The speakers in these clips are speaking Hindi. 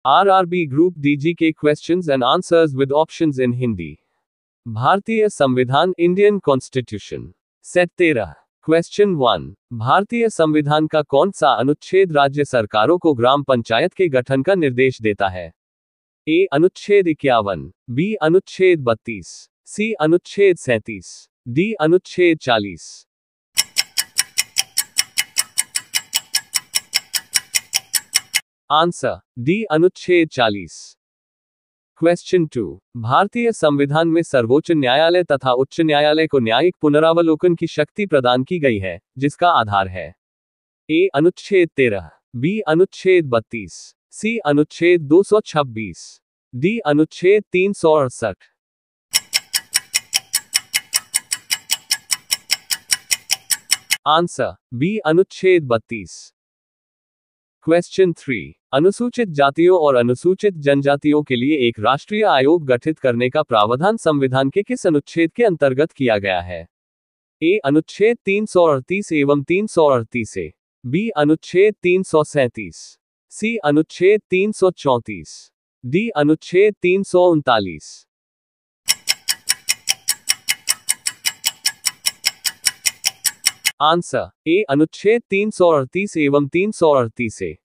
RRB Group DGK questions and answers with options in Hindi. भारतीय संविधान इंडियन कॉन्स्टिट्यूशन सेट 13। क्वेश्चन 1। भारतीय संविधान का कौन सा अनुच्छेद राज्य सरकारों को ग्राम पंचायत के गठन का निर्देश देता है? ए अनुच्छेद 51, बी अनुच्छेद 32, सी अनुच्छेद 37, डी अनुच्छेद 40। आंसर डी अनुच्छेद 40। क्वेश्चन 2। भारतीय संविधान में सर्वोच्च न्यायालय तथा उच्च न्यायालय को न्यायिक पुनरावलोकन की शक्ति प्रदान की गई है, जिसका आधार है ए अनुच्छेद 13, बी अनुच्छेद 32, सी अनुच्छेद 226, डी अनुच्छेद 368। आंसर बी अनुच्छेद 32। क्वेश्चन 3। अनुसूचित जातियों और अनुसूचित जनजातियों के लिए एक राष्ट्रीय आयोग गठित करने का प्रावधान संविधान के किस अनुच्छेद के अंतर्गत किया गया है? ए अनुच्छेद 338 एवं 338 ए, बी अनुच्छेद 337, सी अनुच्छेद 334, डी अनुच्छेद 339। आंसर ए अनुच्छेद 338 एवं 338 ए।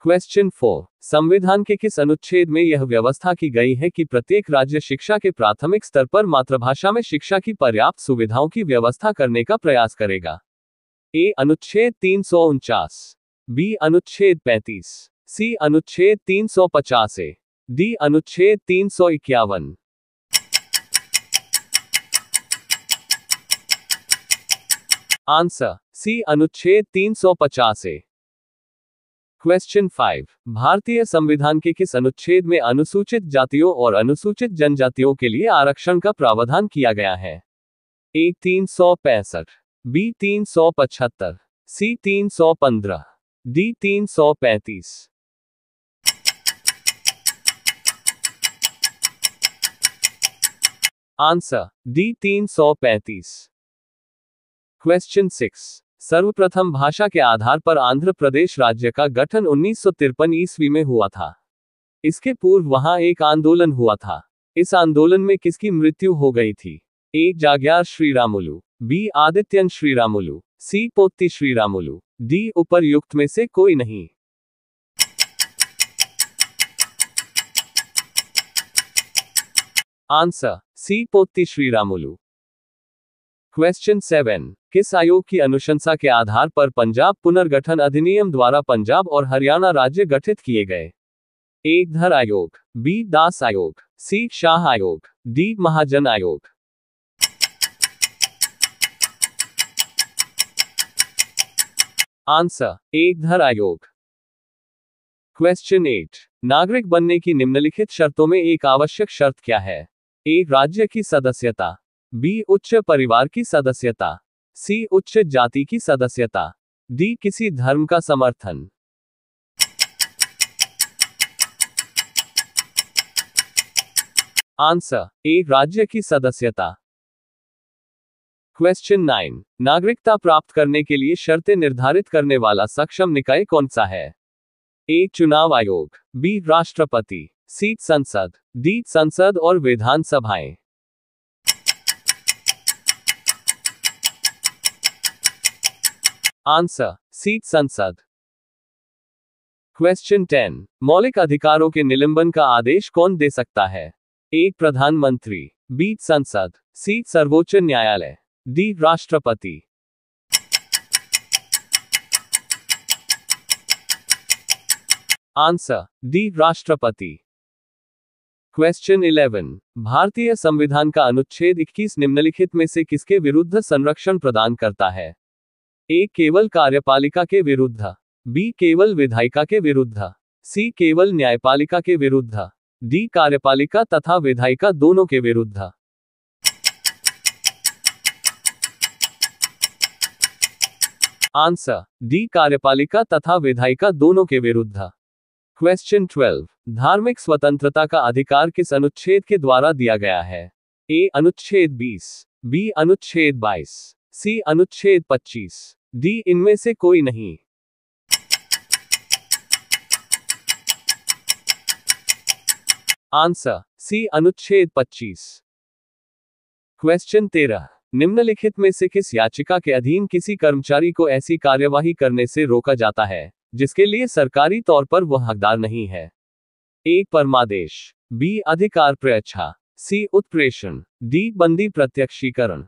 क्वेश्चन 4। संविधान के किस अनुच्छेद में यह व्यवस्था की गई है कि प्रत्येक राज्य शिक्षा के प्राथमिक स्तर पर मातृभाषा में शिक्षा की पर्याप्त सुविधाओं की व्यवस्था करने का प्रयास करेगा? ए अनुच्छेद 349, बी अनुच्छेद 35, सी अनुच्छेद 350 ए, डी अनुच्छेद 351। आंसर सी अनुच्छेद 350 ए। क्वेश्चन 5। भारतीय संविधान के किस अनुच्छेद में अनुसूचित जातियों और अनुसूचित जनजातियों के लिए आरक्षण का प्रावधान किया गया है? ए 365, बी 375, सी 315, डी 335। Answer D 335। क्वेश्चन 6। सर्वप्रथम भाषा के आधार पर आंध्र प्रदेश राज्य का गठन 1953 ईस्वी में हुआ था। इसके पूर्व वहां एक आंदोलन हुआ था। इस आंदोलन में किसकी मृत्यु हो गई थी? ए जाग्यार श्रीरामुलु, बी आदित्यन श्रीरामुलु, सी पोत्ती श्रीरामुलु, डी उपर्युक्त में से कोई नहीं। Answer C Potti Sriramulu. Question 7। किस आयोग की अनुशंसा के आधार पर पंजाब पुनर्गठन अधिनियम द्वारा पंजाब और हरियाणा राज्य गठित किए गए? ए धर आयोग, बी दास आयोग, सी शाह आयोग, डी महाजन आयोग। आंसर ए धर आयोग। क्वेश्चन 8। नागरिक बनने की निम्नलिखित शर्तों में एक आवश्यक शर्त क्या है? ए राज्य की सदस्यता, बी उच्च परिवार की सदस्यता, सी उच्च जाति की सदस्यता, डी किसी धर्म का समर्थन। आंसर ए राज्य की सदस्यता। क्वेश्चन 9। नागरिकता प्राप्त करने के लिए शर्तें निर्धारित करने वाला सक्षम निकाय कौन सा है? ए चुनाव आयोग, बी राष्ट्रपति, सी संसद, डी संसद और विधानसभाएं। आंसर सी संसद। क्वेश्चन 10। मौलिक अधिकारों के निलंबन का आदेश कौन दे सकता है? ए प्रधानमंत्री, बी संसद, सी सर्वोच्च न्यायालय, डी राष्ट्रपति। आंसर डी राष्ट्रपति। क्वेश्चन 11। भारतीय संविधान का अनुच्छेद 21 निम्नलिखित में से किसके विरुद्ध संरक्षण प्रदान करता है? ए केवल कार्यपालिका के विरुद्ध, बी केवल विधायिका के विरुद्ध, सी केवल न्यायपालिका के विरुद्ध, डी कार्यपालिका तथा विधायिका दोनों के विरुद्ध। आंसर डी कार्यपालिका तथा विधायिका दोनों के विरुद्ध। क्वेश्चन 12। धार्मिक स्वतंत्रता का अधिकार किस अनुच्छेद के द्वारा दिया गया है? ए अनुच्छेद 20, बी अनुच्छेद 22, सी अनुच्छेद 25, डी इनमें से कोई नहीं। आंसर सी अनुच्छेद 25। क्वेश्चन 13, निम्नलिखित में से किस याचिका के अधीन किसी कर्मचारी को ऐसी कार्यवाही करने से रोका जाता है जिसके लिए सरकारी तौर पर वह हकदार नहीं है? ए परमादेश, बी अधिकार प्रयच्छा, सी उत्प्रेषण, डी बंदी प्रत्यक्षीकरण।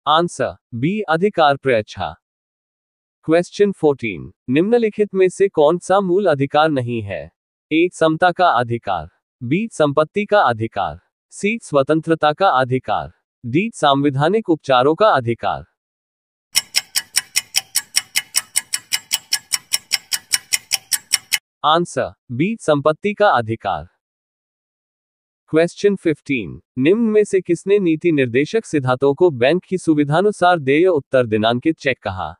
आंसर बी अधिकार प्रयच्छा। क्वेश्चन 14, निम्नलिखित में से कौन सा मूल अधिकार नहीं है? ए समता का अधिकार, बी संपत्ति का अधिकार, सी स्वतंत्रता का अधिकार, डी संवैधानिक उपचारों का अधिकार। आंसर बी संपत्ति का अधिकार। क्वेश्चन 15, निम्न में से किसने नीति निर्देशक सिद्धांतों को बैंक की सुविधानुसार देय उत्तर दिनांकित चेक कहा?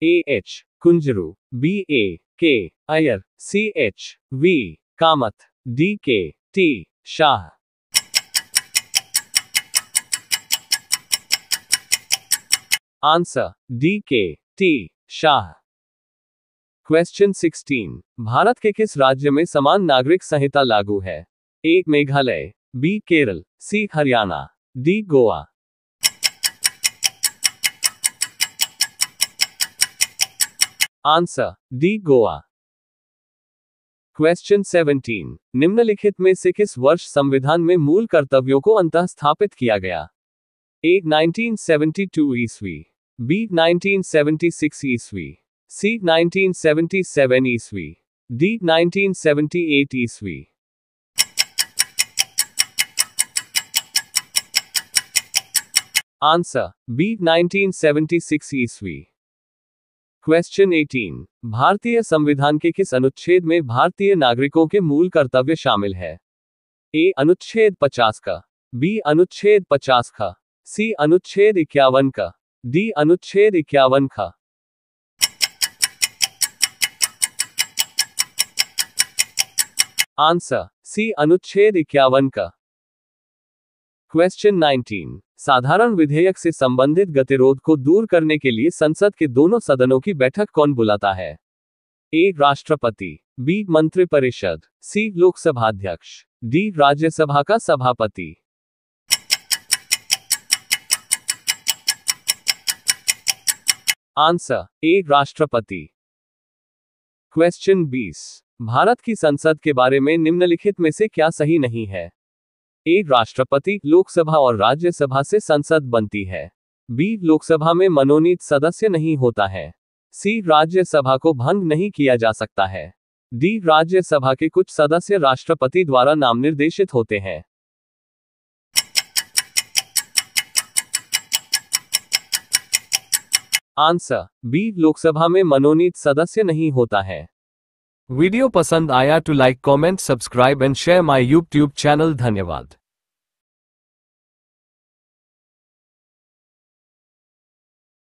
A H Kunzru, B A K Iyer, C H V Kamath, D K T Shah. Answer D K T Shah. Question 16, Bharat के किस राज्य में समान नागरिक संहिता लागू है? A Meghalaya, B Kerala, C Haryana, D Goa. Answer D Goa. Question 17, निम्नलिखित में से किस वर्ष संविधान में मूल कर्तव्यों को अंतः स्थापित किया गया? ए 1972 ईस्वी, बी 1976 ईस्वी, सी 1977 ईस्वी, डी 1978 ईस्वी। आंसर बी 1976 ईस्वी। क्वेश्चन 18, भारतीय संविधान के किस अनुच्छेद में भारतीय नागरिकों के मूल कर्तव्य शामिल है? ए अनुच्छेद 50 का, बी अनुच्छेद 50 का, सी अनुच्छेद 51 का, डी अनुच्छेद 51 का। आंसर सी अनुच्छेद 51 का। क्वेश्चन 19, साधारण विधेयक से संबंधित गतिरोध को दूर करने के लिए संसद के दोनों सदनों की बैठक कौन बुलाता है? ए राष्ट्रपति, बी मंत्रिपरिषद, सी लोकसभा अध्यक्ष, डी राज्यसभा का सभापति। आंसर ए राष्ट्रपति। क्वेश्चन 20, भारत की संसद के बारे में निम्नलिखित में से क्या सही नहीं है? ए राष्ट्रपति, लोकसभा और राज्यसभा से संसद बनती है, बी लोकसभा में मनोनीत सदस्य नहीं होता है, सी राज्यसभा को भंग नहीं किया जा सकता है, डी राज्यसभा के कुछ सदस्य राष्ट्रपति द्वारा नाम निर्देशित होते हैं। आंसर बी लोकसभा में मनोनीत सदस्य नहीं होता है। वीडियो पसंद आया तो like, comment, subscribe and share my YouTube channel. धन्यवाद।